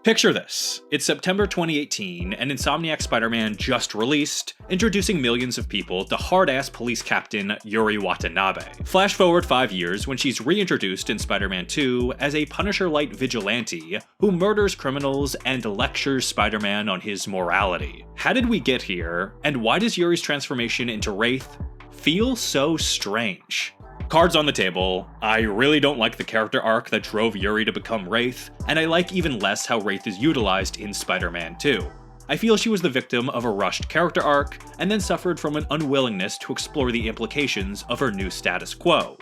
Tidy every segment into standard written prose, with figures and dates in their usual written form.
Picture this. It's September 2018, and Insomniac Spider-Man just released, introducing millions of people to hard-ass police captain Yuri Watanabe. Flash forward 5 years when she's reintroduced in Spider-Man 2 as a Punisher-light vigilante who murders criminals and lectures Spider-Man on his morality. How did we get here, and why does Yuri's transformation into Wraith feel so strange? Cards on the table, I really don't like the character arc that drove Yuri to become Wraith, and I like even less how Wraith is utilized in Spider-Man 2. I feel she was the victim of a rushed character arc, and then suffered from an unwillingness to explore the implications of her new status quo,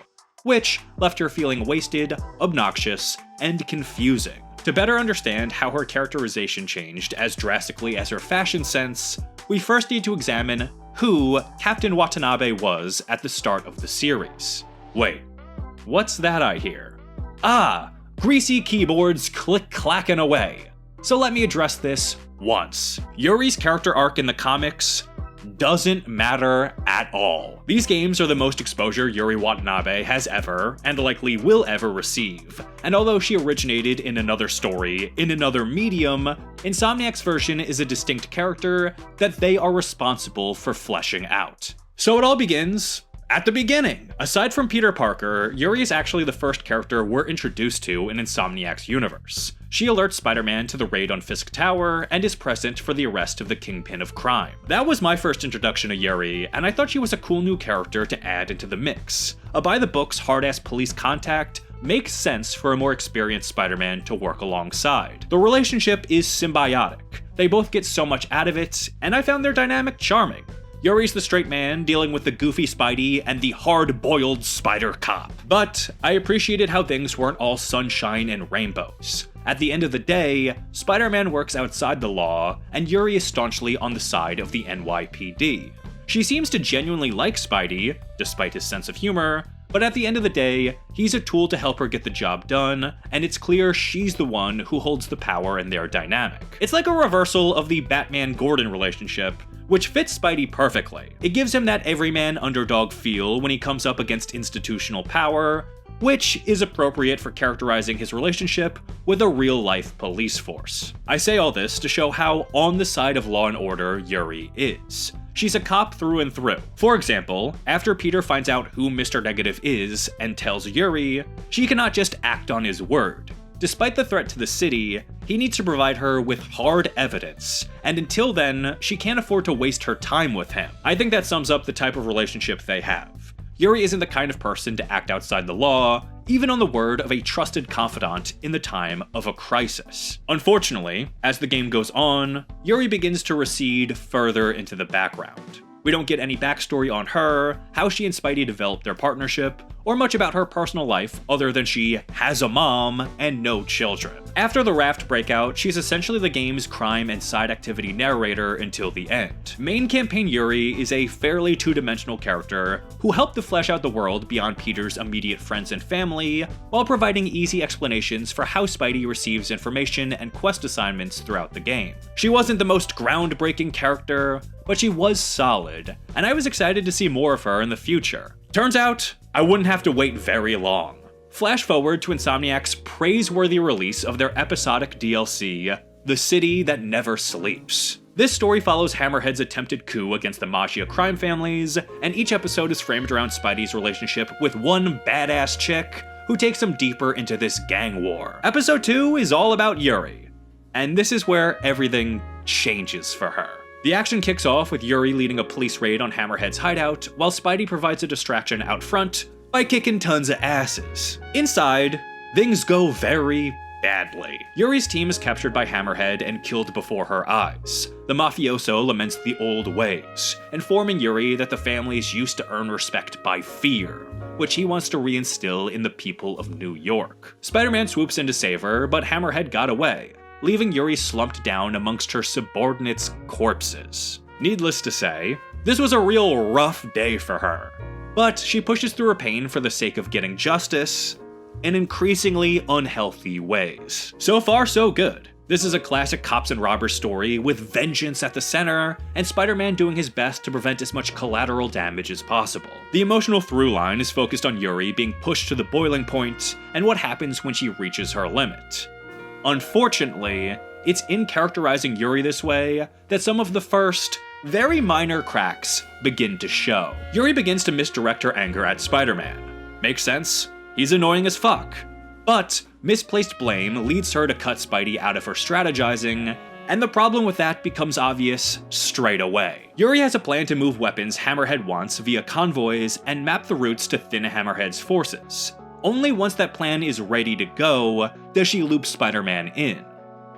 which left her feeling wasted, obnoxious, and confusing. To better understand how her characterization changed as drastically as her fashion sense, we first need to examine who Captain Watanabe was at the start of the series. Wait, what's that I hear? Ah, greasy keyboards click-clacking away. So let me address this once. Yuri's character arc in the comics doesn't matter at all. These games are the most exposure Yuri Watanabe has ever, and likely will ever receive, and although she originated in another story, in another medium, Insomniac's version is a distinct character that they are responsible for fleshing out. So it all begins at the beginning. Aside from Peter Parker, Yuri is actually the first character we're introduced to in Insomniac's universe. She alerts Spider-Man to the raid on Fisk Tower and is present for the arrest of the Kingpin of Crime. That was my first introduction to Yuri, and I thought she was a cool new character to add into the mix. A by-the-books hard-ass police contact makes sense for a more experienced Spider-Man to work alongside. The relationship is symbiotic. They both get so much out of it, and I found their dynamic charming. Yuri's the straight man dealing with the goofy Spidey and the hard-boiled Spider Cop. But I appreciated how things weren't all sunshine and rainbows. At the end of the day, Spider-Man works outside the law, and Yuri is staunchly on the side of the NYPD. She seems to genuinely like Spidey, despite his sense of humor, but at the end of the day, he's a tool to help her get the job done, and it's clear she's the one who holds the power in their dynamic. It's like a reversal of the Batman-Gordon relationship, which fits Spidey perfectly. It gives him that everyman underdog feel when he comes up against institutional power, which is appropriate for characterizing his relationship with a real-life police force. I say all this to show how on the side of law and order Yuri is. She's a cop through and through. For example, after Peter finds out who Mr. Negative is and tells Yuri, she cannot just act on his word. Despite the threat to the city, he needs to provide her with hard evidence, and until then, she can't afford to waste her time with him. I think that sums up the type of relationship they have. Yuri isn't the kind of person to act outside the law, even on the word of a trusted confidant in the time of a crisis. Unfortunately, as the game goes on, Yuri begins to recede further into the background. We don't get any backstory on her, how she and Spidey developed their partnership, or much about her personal life other than she has a mom and no children. After the Raft breakout, she's essentially the game's crime and side activity narrator until the end. Main campaign Yuri is a fairly two-dimensional character who helped to flesh out the world beyond Peter's immediate friends and family, while providing easy explanations for how Spidey receives information and quest assignments throughout the game. She wasn't the most groundbreaking character, but she was solid, and I was excited to see more of her in the future. Turns out, I wouldn't have to wait very long. Flash forward to Insomniac's praiseworthy release of their episodic DLC, The City That Never Sleeps. This story follows Hammerhead's attempted coup against the Mafia crime families, and each episode is framed around Spidey's relationship with one badass chick who takes him deeper into this gang war. Episode 2 is all about Yuri, and this is where everything changes for her. The action kicks off with Yuri leading a police raid on Hammerhead's hideout, while Spidey provides a distraction out front by kicking tons of asses. Inside, things go very badly. Yuri's team is captured by Hammerhead and killed before her eyes. The mafioso laments the old ways, informing Yuri that the families used to earn respect by fear, which he wants to reinstill in the people of New York. Spider-Man swoops in to save her, but Hammerhead got away, leaving Yuri slumped down amongst her subordinates' corpses. Needless to say, this was a real rough day for her, but she pushes through her pain for the sake of getting justice in increasingly unhealthy ways. So far, so good. This is a classic cops and robbers story with vengeance at the center, and Spider-Man doing his best to prevent as much collateral damage as possible. The emotional through line is focused on Yuri being pushed to the boiling point and what happens when she reaches her limit. Unfortunately, it's in characterizing Yuri this way that some of the first, very minor cracks begin to show. Yuri begins to misdirect her anger at Spider-Man. Makes sense, he's annoying as fuck. But misplaced blame leads her to cut Spidey out of her strategizing, and the problem with that becomes obvious straight away. Yuri has a plan to move weapons Hammerhead wants via convoys and map the routes to thin Hammerhead's forces. Only once that plan is ready to go does she loop Spider-Man in.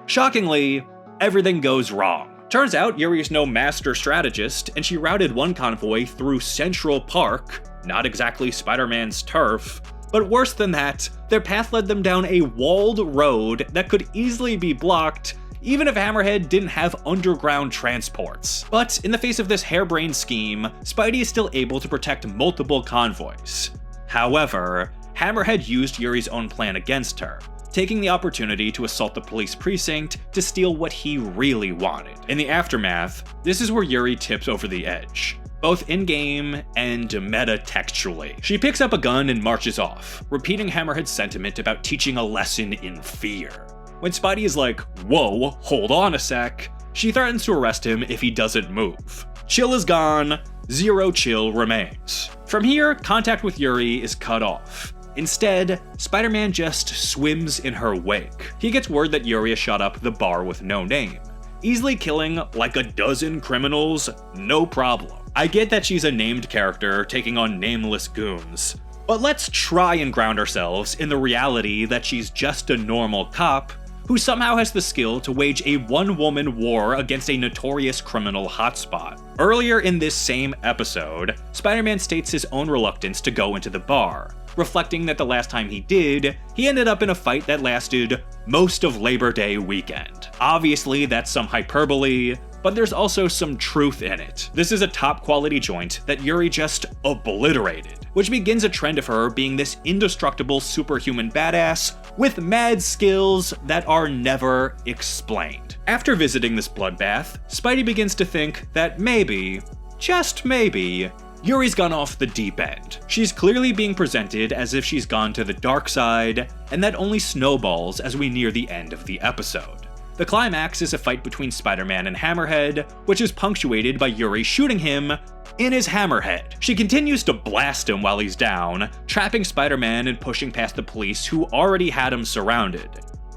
Shockingly, everything goes wrong. Turns out Yuri is no master strategist, and she routed one convoy through Central Park, not exactly Spider-Man's turf, but worse than that, their path led them down a walled road that could easily be blocked even if Hammerhead didn't have underground transports. But in the face of this harebrained scheme, Spidey is still able to protect multiple convoys. However, Hammerhead used Yuri's own plan against her, taking the opportunity to assault the police precinct to steal what he really wanted. In the aftermath, this is where Yuri tips over the edge, both in-game and meta-textually. She picks up a gun and marches off, repeating Hammerhead's sentiment about teaching a lesson in fear. When Spidey is like, whoa, hold on a sec, she threatens to arrest him if he doesn't move. Chill is gone, zero chill remains. From here, contact with Yuri is cut off. Instead, Spider-Man just swims in her wake. He gets word that Yuri has shot up the bar with no name, easily killing like a dozen criminals, no problem. I get that she's a named character taking on nameless goons, but let's try and ground ourselves in the reality that she's just a normal cop who somehow has the skill to wage a one-woman war against a notorious criminal hotspot. Earlier in this same episode, Spider-Man states his own reluctance to go into the bar, reflecting that the last time he did, he ended up in a fight that lasted most of Labor Day weekend. Obviously, that's some hyperbole, but there's also some truth in it. This is a top quality joint that Yuri just obliterated, which begins a trend of her being this indestructible superhuman badass with mad skills that are never explained. After visiting this bloodbath, Spidey begins to think that maybe, just maybe, Yuri's gone off the deep end. She's clearly being presented as if she's gone to the dark side, and that only snowballs as we near the end of the episode. The climax is a fight between Spider-Man and Hammerhead, which is punctuated by Yuri shooting him in his hammerhead. She continues to blast him while he's down, trapping Spider-Man and pushing past the police who already had him surrounded.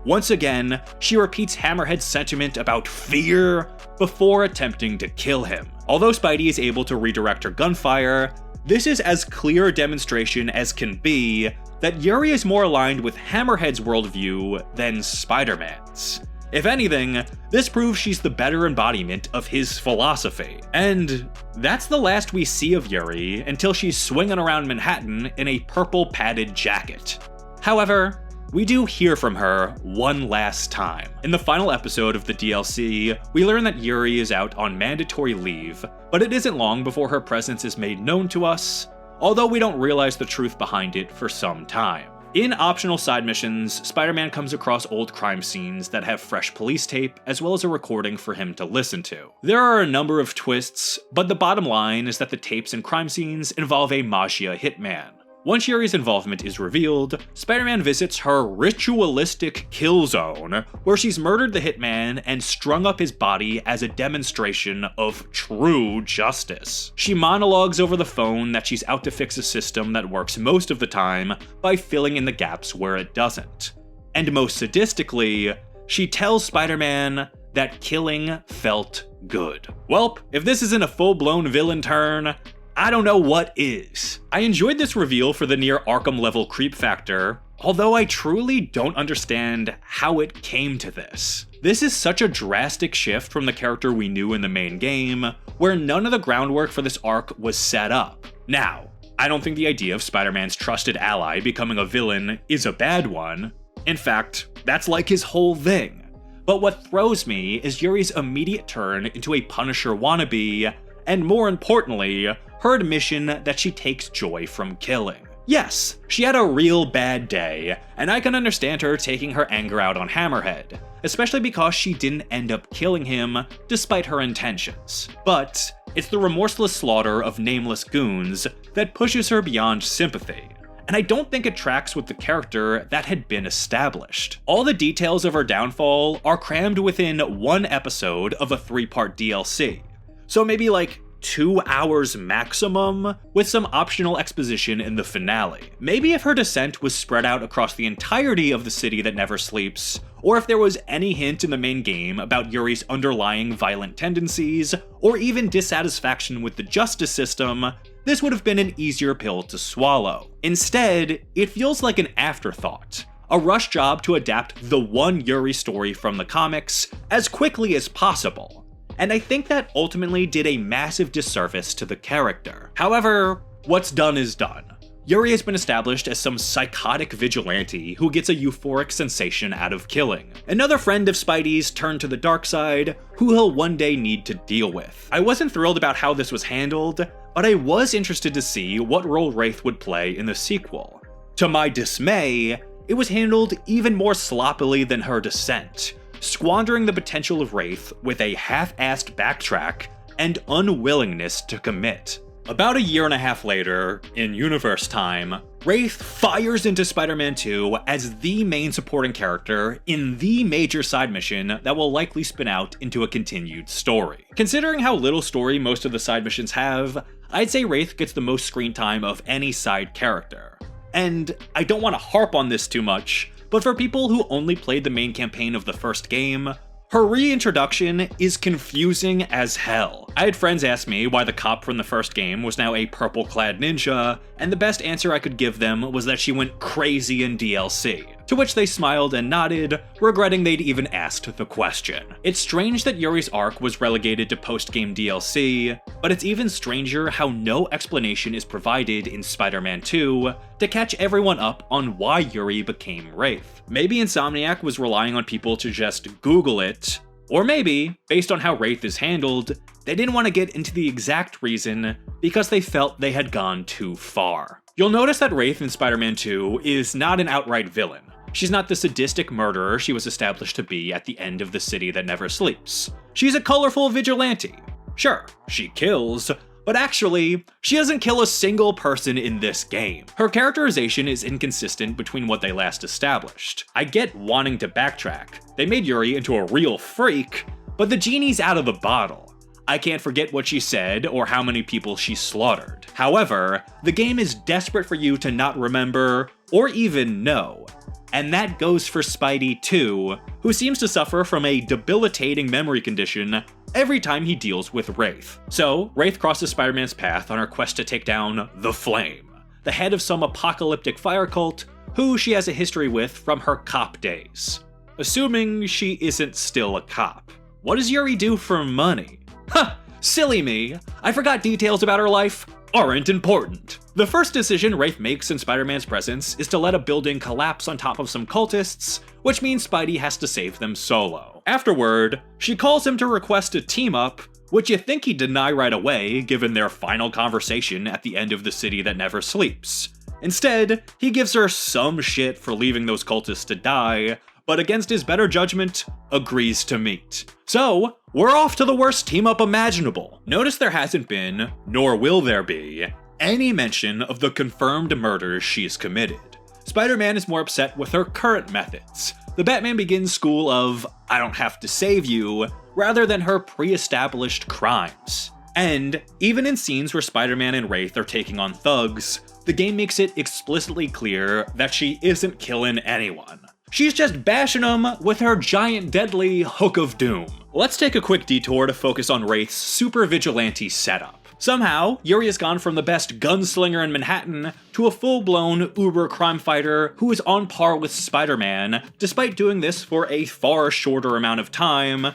Once again, she repeats Hammerhead's sentiment about fear before attempting to kill him. Although Spidey is able to redirect her gunfire, this is as clear a demonstration as can be that Yuri is more aligned with Hammerhead's worldview than Spider-Man's. If anything, this proves she's the better embodiment of his philosophy. And that's the last we see of Yuri until she's swinging around Manhattan in a purple padded jacket. However, we do hear from her one last time. In the final episode of the DLC, we learn that Yuri is out on mandatory leave, but it isn't long before her presence is made known to us, although we don't realize the truth behind it for some time. In optional side missions, Spider-Man comes across old crime scenes that have fresh police tape, as well as a recording for him to listen to. There are a number of twists, but the bottom line is that the tapes and crime scenes involve a Magia hitman. Once Yuri's involvement is revealed, Spider-Man visits her ritualistic kill zone, where she's murdered the hitman and strung up his body as a demonstration of true justice. She monologues over the phone that she's out to fix a system that works most of the time by filling in the gaps where it doesn't. And most sadistically, she tells Spider-Man that killing felt good. Welp, if this isn't a full-blown villain turn, I don't know what is. I enjoyed this reveal for the near Arkham level creep factor, although I truly don't understand how it came to this. This is such a drastic shift from the character we knew in the main game, where none of the groundwork for this arc was set up. Now, I don't think the idea of Spider-Man's trusted ally becoming a villain is a bad one. In fact, that's like his whole thing. But what throws me is Yuri's immediate turn into a Punisher wannabe, and more importantly, her admission that she takes joy from killing. Yes, she had a real bad day, and I can understand her taking her anger out on Hammerhead, especially because she didn't end up killing him despite her intentions. But it's the remorseless slaughter of nameless goons that pushes her beyond sympathy, and I don't think it tracks with the character that had been established. All the details of her downfall are crammed within one episode of a 3-part DLC, so maybe like 2 hours maximum, with some optional exposition in the finale. Maybe if her descent was spread out across the entirety of the city that never sleeps, or if there was any hint in the main game about Yuri's underlying violent tendencies, or even dissatisfaction with the justice system, this would have been an easier pill to swallow. Instead, it feels like an afterthought, a rush job to adapt the one Yuri story from the comics as quickly as possible. And I think that ultimately did a massive disservice to the character. However, what's done is done. Yuri has been established as some psychotic vigilante who gets a euphoric sensation out of killing. Another friend of Spidey's turned to the dark side, who he'll one day need to deal with. I wasn't thrilled about how this was handled, but I was interested to see what role Wraith would play in the sequel. To my dismay, it was handled even more sloppily than her descent, squandering the potential of Wraith with a half-assed backtrack and unwillingness to commit. About 1.5 years later, in universe time, Wraith fires into Spider-Man 2 as the main supporting character in the major side mission that will likely spin out into a continued story. Considering how little story most of the side missions have, I'd say Wraith gets the most screen time of any side character. And I don't want to harp on this too much, but for people who only played the main campaign of the first game, her reintroduction is confusing as hell. I had friends ask me why the cop from the first game was now a purple-clad ninja, and the best answer I could give them was that she went crazy in DLC. To which they smiled and nodded, regretting they'd even asked the question. It's strange that Yuri's arc was relegated to post-game DLC, but it's even stranger how no explanation is provided in Spider-Man 2 to catch everyone up on why Yuri became Wraith. Maybe Insomniac was relying on people to just Google it, or maybe, based on how Wraith is handled, they didn't want to get into the exact reason because they felt they had gone too far. You'll notice that Wraith in Spider-Man 2 is not an outright villain. She's not the sadistic murderer she was established to be at the end of The City That Never Sleeps. She's a colorful vigilante. Sure, she kills, but actually, she doesn't kill a single person in this game. Her characterization is inconsistent between what they last established. I get wanting to backtrack. They made Yuri into a real freak, but the genie's out of the bottle. I can't forget what she said or how many people she slaughtered. However, the game is desperate for you to not remember or even know. And that goes for Spidey too, who seems to suffer from a debilitating memory condition every time he deals with Wraith. So, Wraith crosses Spider-Man's path on her quest to take down the Flame, the head of some apocalyptic fire cult who she has a history with from her cop days. Assuming she isn't still a cop. What does Yuri do for money? Huh, silly me, I forgot details about her life aren't important. The first decision Wraith makes in Spider-Man's presence is to let a building collapse on top of some cultists, which means Spidey has to save them solo. Afterward, she calls him to request a team-up, which you think he'd deny right away given their final conversation at the end of The City That Never Sleeps. Instead, he gives her some shit for leaving those cultists to die, but against his better judgment, agrees to meet. So, we're off to the worst team-up imaginable. Notice there hasn't been, nor will there be, any mention of the confirmed murders she's committed. Spider-Man is more upset with her current methods, the Batman Begins school of, I don't have to save you, rather than her pre-established crimes. And, even in scenes where Spider-Man and Wraith are taking on thugs, the game makes it explicitly clear that she isn't killing anyone. She's just bashing them with her giant deadly hook of doom. Let's take a quick detour to focus on Wraith's super vigilante setup. Somehow, Yuri has gone from the best gunslinger in Manhattan to a full-blown uber crime fighter who is on par with Spider-Man, despite doing this for a far shorter amount of time,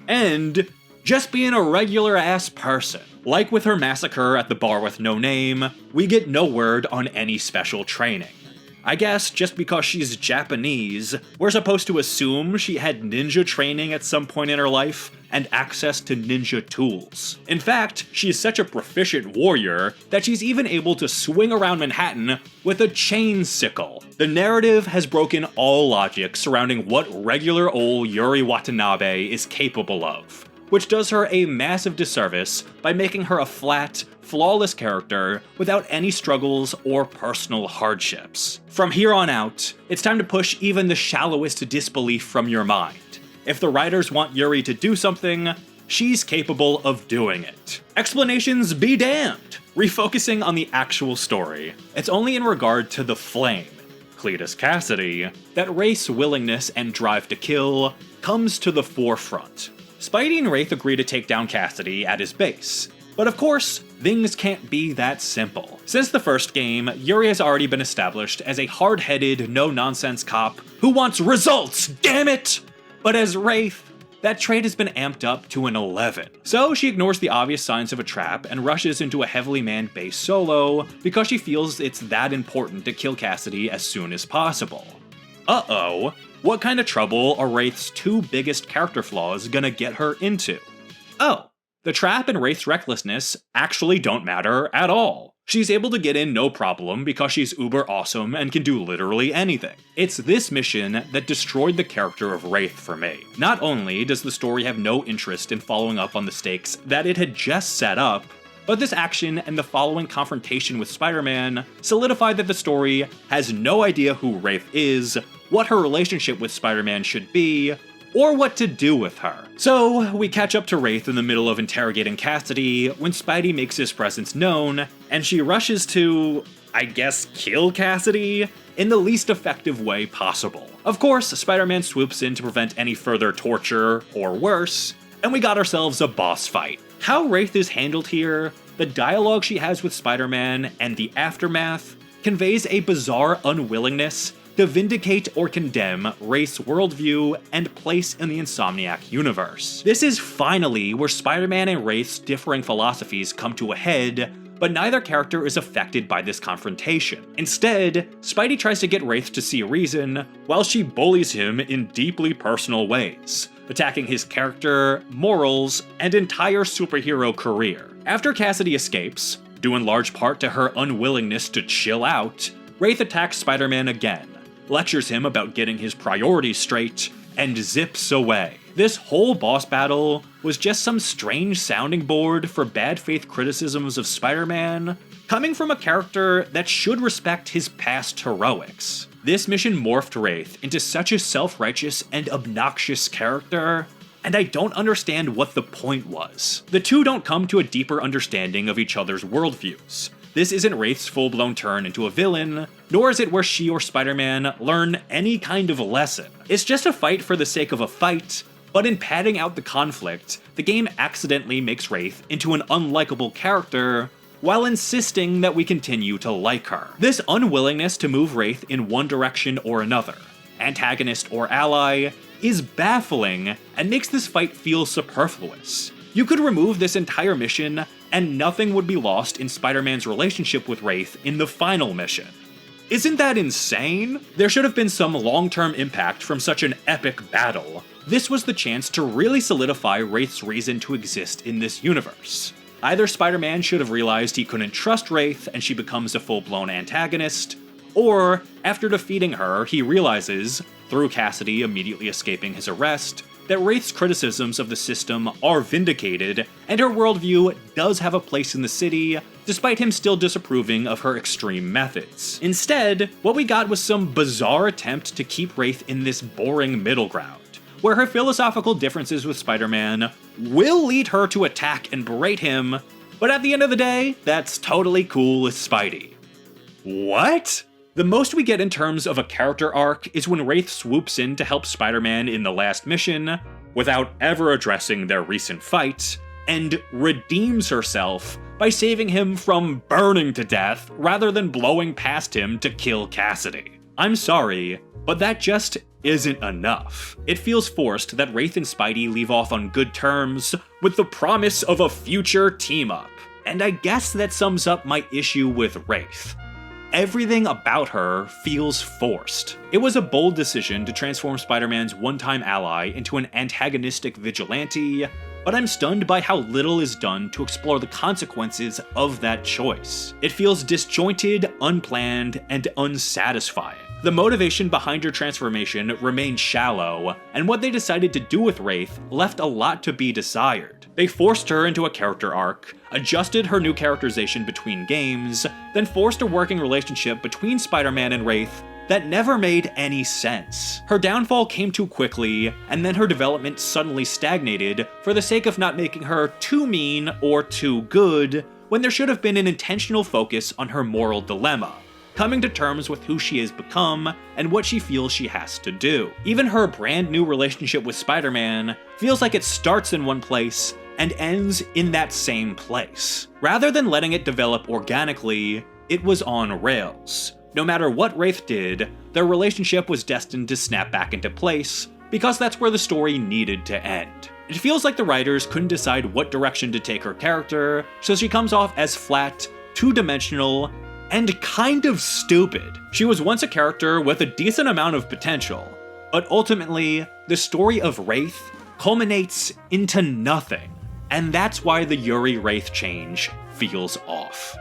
and just being a regular-ass person. Like with her massacre at the bar with no name, we get no word on any special training. I guess just because she's Japanese, we're supposed to assume she had ninja training at some point in her life and access to ninja tools. In fact, she's such a proficient warrior that she's even able to swing around Manhattan with a chain sickle. The narrative has broken all logic surrounding what regular old Yuri Watanabe is capable of, which does her a massive disservice by making her a flat, flawless character without any struggles or personal hardships. From here on out, it's time to push even the shallowest disbelief from your mind. If the writers want Yuri to do something, she's capable of doing it. Explanations be damned! Refocusing on the actual story, it's only in regard to the Flame, Cletus Cassidy, that Wraith's willingness and drive to kill comes to the forefront. Spidey and Wraith agree to take down Cassidy at his base, but of course, things can't be that simple. Since the first game, Yuri has already been established as a hard-headed, no-nonsense cop who wants results, damn it! But as Wraith, that trait has been amped up to an 11. So she ignores the obvious signs of a trap and rushes into a heavily manned base solo because she feels it's that important to kill Cassidy as soon as possible. Uh-oh, what kind of trouble are Wraith's two biggest character flaws gonna get her into? Oh, the trap and Wraith's recklessness actually don't matter at all. She's able to get in no problem because she's uber awesome and can do literally anything. It's this mission that destroyed the character of Wraith for me. Not only does the story have no interest in following up on the stakes that it had just set up, but this action and the following confrontation with Spider-Man solidify that the story has no idea who Wraith is, what her relationship with Spider-Man should be, or what to do with her. So, we catch up to Wraith in the middle of interrogating Cassidy when Spidey makes his presence known, and she rushes to, I guess, kill Cassidy in the least effective way possible. Of course, Spider-Man swoops in to prevent any further torture, or worse, and we got ourselves a boss fight. How Wraith is handled here, the dialogue she has with Spider-Man, and the aftermath conveys a bizarre unwillingness to vindicate or condemn Wraith's worldview and place in the Insomniac universe. This is finally where Spider-Man and Wraith's differing philosophies come to a head, but neither character is affected by this confrontation. Instead, Spidey tries to get Wraith to see reason, while she bullies him in deeply personal ways, attacking his character, morals, and entire superhero career. After Cassidy escapes, due in large part to her unwillingness to chill out, Wraith attacks Spider-Man again, lectures him about getting his priorities straight, and zips away. This whole boss battle was just some strange sounding board for bad faith criticisms of Spider-Man, coming from a character that should respect his past heroics. This mission morphed Wraith into such a self-righteous and obnoxious character, and I don't understand what the point was. The two don't come to a deeper understanding of each other's worldviews. This isn't Wraith's full-blown turn into a villain, nor is it where she or Spider-Man learn any kind of lesson. It's just a fight for the sake of a fight, but in padding out the conflict, the game accidentally makes Wraith into an unlikable character, while insisting that we continue to like her. This unwillingness to move Wraith in one direction or another, antagonist or ally, is baffling and makes this fight feel superfluous. You could remove this entire mission and nothing would be lost in Spider-Man's relationship with Wraith in the final mission. Isn't that insane? There should have been some long-term impact from such an epic battle. This was the chance to really solidify Wraith's reason to exist in this universe. Either Spider-Man should have realized he couldn't trust Wraith and she becomes a full-blown antagonist, or after defeating her, he realizes, through Cassidy immediately escaping his arrest, that Wraith's criticisms of the system are vindicated, and her worldview does have a place in the city, despite him still disapproving of her extreme methods. Instead, what we got was some bizarre attempt to keep Wraith in this boring middle ground, where her philosophical differences with Spider-Man will lead her to attack and berate him, but at the end of the day, that's totally cool with Spidey. What? The most we get in terms of a character arc is when Wraith swoops in to help Spider-Man in the last mission, without ever addressing their recent fight, and redeems herself by saving him from burning to death rather than blowing past him to kill Cassidy. I'm sorry, but that just isn't enough. It feels forced that Wraith and Spidey leave off on good terms with the promise of a future team-up. And I guess that sums up my issue with Wraith. Everything about her feels forced. It was a bold decision to transform Spider-Man's one-time ally into an antagonistic vigilante, but I'm stunned by how little is done to explore the consequences of that choice. It feels disjointed, unplanned, and unsatisfying. The motivation behind her transformation remained shallow, and what they decided to do with Wraith left a lot to be desired. They forced her into a character arc, adjusted her new characterization between games, then forced a working relationship between Spider-Man and Wraith that never made any sense. Her downfall came too quickly, and then her development suddenly stagnated for the sake of not making her too mean or too good, when there should have been an intentional focus on her moral dilemma, coming to terms with who she has become and what she feels she has to do. Even her brand new relationship with Spider-Man feels like it starts in one place and ends in that same place. Rather than letting it develop organically, it was on rails. No matter what Wraith did, their relationship was destined to snap back into place, because that's where the story needed to end. It feels like the writers couldn't decide what direction to take her character, so she comes off as flat, two-dimensional, and kind of stupid. She was once a character with a decent amount of potential, but ultimately, the story of Wraith culminates into nothing, and that's why the Yuri Wraith change feels off.